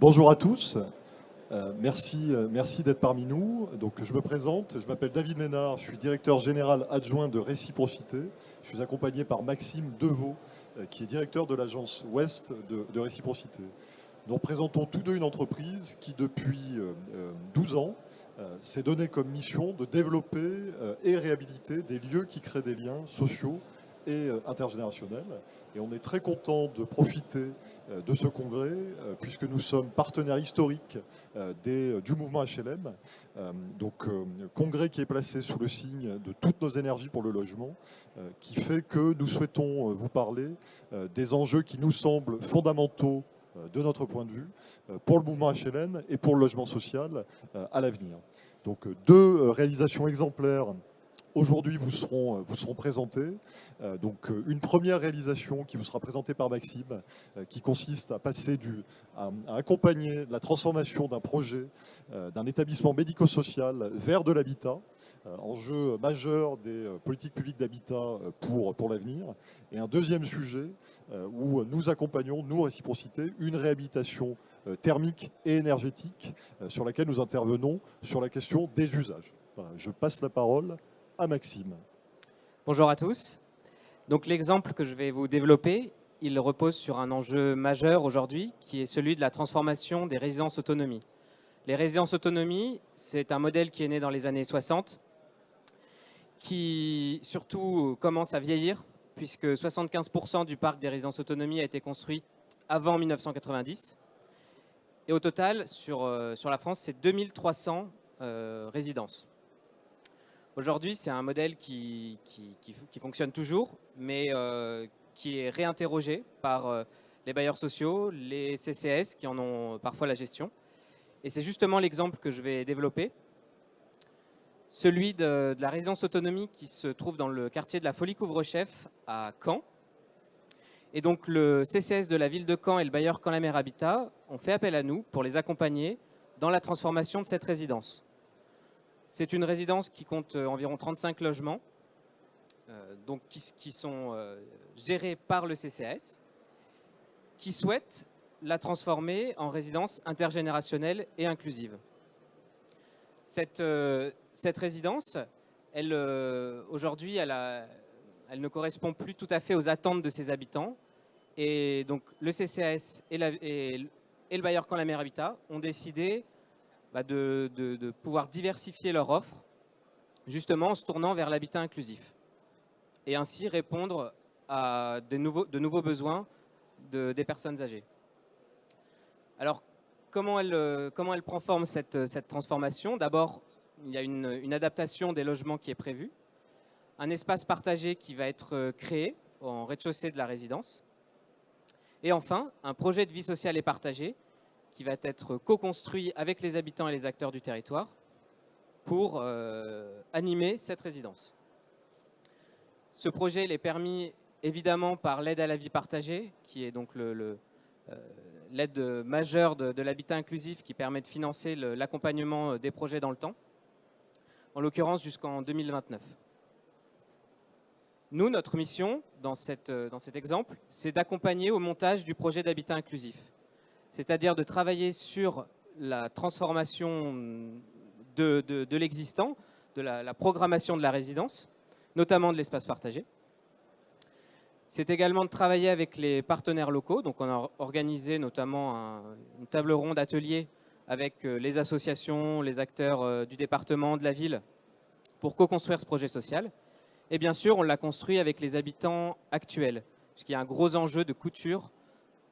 Bonjour à tous. Merci d'être parmi nous. Donc, je me présente, je m'appelle David Ménard, je suis directeur général adjoint de Réciprocité. Je suis accompagné par Maxime Deveau, qui est directeur de l'agence Ouest de Réciprocité. Nous représentons tous deux une entreprise qui, depuis 12 ans, s'est donné comme mission de développer et réhabiliter des lieux qui créent des liens sociaux et intergénérationnels. Et on est très content de profiter de ce congrès, puisque nous sommes partenaires historiques du mouvement HLM. Congrès qui est placé sous le signe de toutes nos énergies pour le logement, qui fait que nous souhaitons vous parler des enjeux qui nous semblent fondamentaux de notre point de vue, pour le mouvement HLM et pour le logement social à l'avenir. Donc, deux réalisations exemplaires aujourd'hui vous seront présentées. Une première réalisation qui vous sera présentée par Maxime, qui consiste à passer à accompagner la transformation d'un projet, d'un établissement médico-social vers de l'habitat, enjeu majeur des politiques publiques d'habitat pour l'avenir. Et un deuxième sujet où nous accompagnons, nous, Réciprocité, une réhabilitation thermique et énergétique sur laquelle nous intervenons sur la question des usages. Voilà, je passe la parole à Maxime. Bonjour à tous. Donc l'exemple que je vais vous développer, il repose sur un enjeu majeur aujourd'hui, qui est celui de la transformation des résidences autonomie. Les résidences autonomie, c'est un modèle qui est né dans les années 60, qui surtout commence à vieillir, puisque 75% du parc des résidences autonomie a été construit avant 1990. Et au total, sur la France, c'est 2300 résidences. Aujourd'hui, c'est un modèle qui fonctionne toujours, mais qui est réinterrogé par les bailleurs sociaux, les CCAS qui en ont parfois la gestion. Et c'est justement l'exemple que je vais développer, celui de la résidence autonomie qui se trouve dans le quartier de la Folie-Couvre-Chef à Caen. Et donc le CCAS de la ville de Caen et le bailleur Caen-la-Mer Habitat ont fait appel à nous pour les accompagner dans la transformation de cette résidence. C'est une résidence qui compte environ 35 logements, qui sont gérés par le CCAS, qui souhaite la transformer en résidence intergénérationnelle et inclusive. Cette résidence, aujourd'hui, elle ne correspond plus tout à fait aux attentes de ses habitants. Et donc le CCAS et le bailleur Caen-la-Mer Habitat ont décidé de pouvoir diversifier leur offre, justement en se tournant vers l'habitat inclusif, et ainsi répondre à de nouveaux besoins des personnes âgées. Alors, comment elle prend forme cette transformation? D'abord, il y a une adaptation des logements qui est prévue, un espace partagé qui va être créé en rez-de-chaussée de la résidence, et enfin, un projet de vie sociale et partagée qui va être co-construit avec les habitants et les acteurs du territoire pour animer cette résidence. Ce projet il est permis évidemment par l'aide à la vie partagée, qui est donc l'aide majeure de l'habitat inclusif qui permet de financer l'accompagnement des projets dans le temps, en l'occurrence jusqu'en 2029. Nous, notre mission dans cet exemple, c'est d'accompagner au montage du projet d'habitat inclusif, c'est-à-dire de travailler sur la transformation de l'existant, de la programmation de la résidence, notamment de l'espace partagé. C'est également de travailler avec les partenaires locaux. Donc on a organisé notamment une table ronde atelier avec les associations, les acteurs du département, de la ville, pour co-construire ce projet social. Et bien sûr, on l'a construit avec les habitants actuels, puisqu'il y a un gros enjeu de couture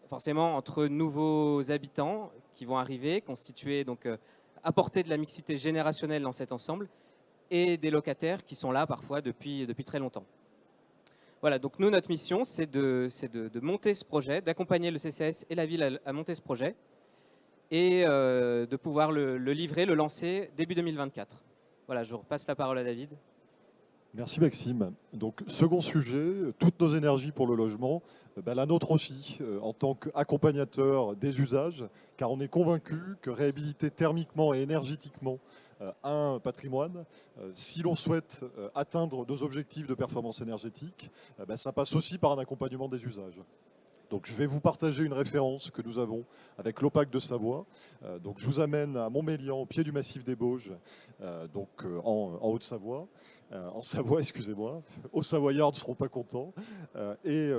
forcément entre nouveaux habitants qui vont arriver, constituer, donc apporter de la mixité générationnelle dans cet ensemble, et des locataires qui sont là parfois depuis très longtemps. Voilà, donc nous, notre mission, c'est de monter ce projet, d'accompagner le CCAS et la ville à monter ce projet, et de pouvoir le livrer, le lancer début 2024. Voilà, je repasse la parole à David. Merci Maxime. Donc, second sujet, toutes nos énergies pour le logement, la nôtre aussi, en tant qu'accompagnateur des usages, car on est convaincu que réhabiliter thermiquement et énergétiquement un patrimoine, si l'on souhaite atteindre nos objectifs de performance énergétique, ça passe aussi par un accompagnement des usages. Donc je vais vous partager une référence que nous avons avec l'OPAC de Savoie. Donc je vous amène à Montmélian, au pied du massif des Bauges, en Haute-Savoie. En Savoie, excusez-moi. Aux Savoyards ne seront pas contents.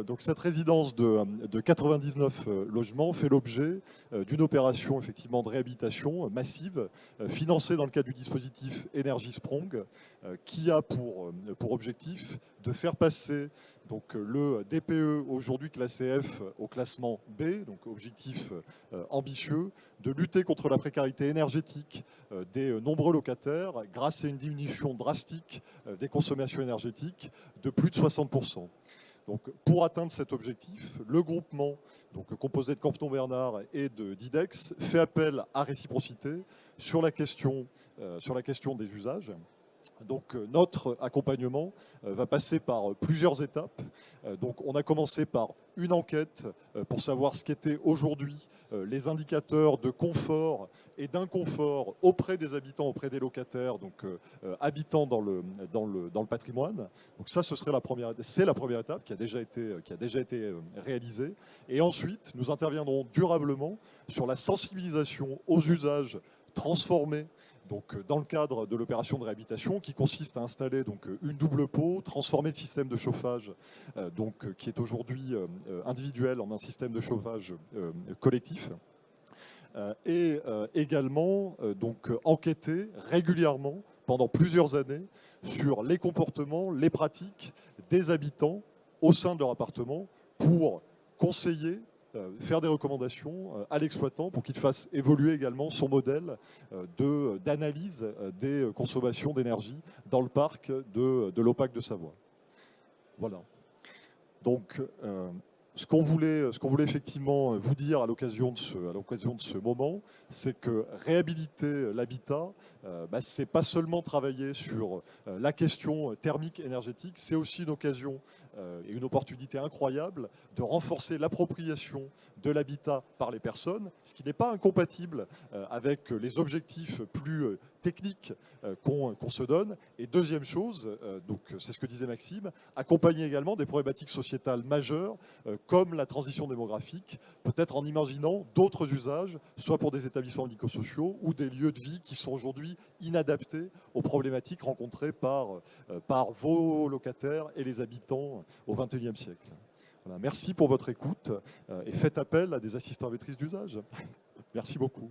Donc cette résidence de 99 logements fait l'objet d'une opération effectivement de réhabilitation massive, financée dans le cadre du dispositif Énergie Sprong, qui a pour objectif de faire passer donc, le DPE, aujourd'hui classé F, au classement B, donc objectif ambitieux, de lutter contre la précarité énergétique des nombreux locataires grâce à une diminution drastique des consommations énergétiques de plus de 60%. Donc, pour atteindre cet objectif, le groupement, donc, composé de Canton Bernard et d'IDEX, fait appel à Réciprocité sur la question des usages. Donc notre accompagnement va passer par plusieurs étapes. Donc on a commencé par une enquête pour savoir ce qu'étaient aujourd'hui les indicateurs de confort et d'inconfort auprès des habitants, auprès des locataires, donc habitants dans le patrimoine. Donc ça, c'est la première étape qui a déjà été réalisée. Et ensuite, nous interviendrons durablement sur la sensibilisation aux usages transformés donc, dans le cadre de l'opération de réhabilitation qui consiste à installer donc, une double pot, transformer le système de chauffage qui est aujourd'hui individuel en un système de chauffage collectif. Et également enquêter régulièrement pendant plusieurs années sur les comportements, les pratiques des habitants au sein de leur appartement pour conseiller, faire des recommandations à l'exploitant pour qu'il fasse évoluer également son modèle d'analyse des consommations d'énergie dans le parc de l'OPAC de Savoie. Voilà. Donc, ce qu'on voulait effectivement vous dire à l'occasion de ce moment, c'est que réhabiliter l'habitat, c'est pas seulement travailler sur la question thermique énergétique, c'est aussi une occasion et une opportunité incroyable de renforcer l'appropriation de l'habitat par les personnes, ce qui n'est pas incompatible avec les objectifs plus techniques qu'on se donne. Et deuxième chose, c'est ce que disait Maxime, accompagner également des problématiques sociétales majeures comme la transition démographique, peut-être en imaginant d'autres usages, soit pour des établissements médico-sociaux ou des lieux de vie qui sont aujourd'hui inadaptés aux problématiques rencontrées par vos locataires et les habitants au XXIe siècle. Voilà, merci pour votre écoute et faites appel à des assistants à maîtrise d'usage. Merci beaucoup.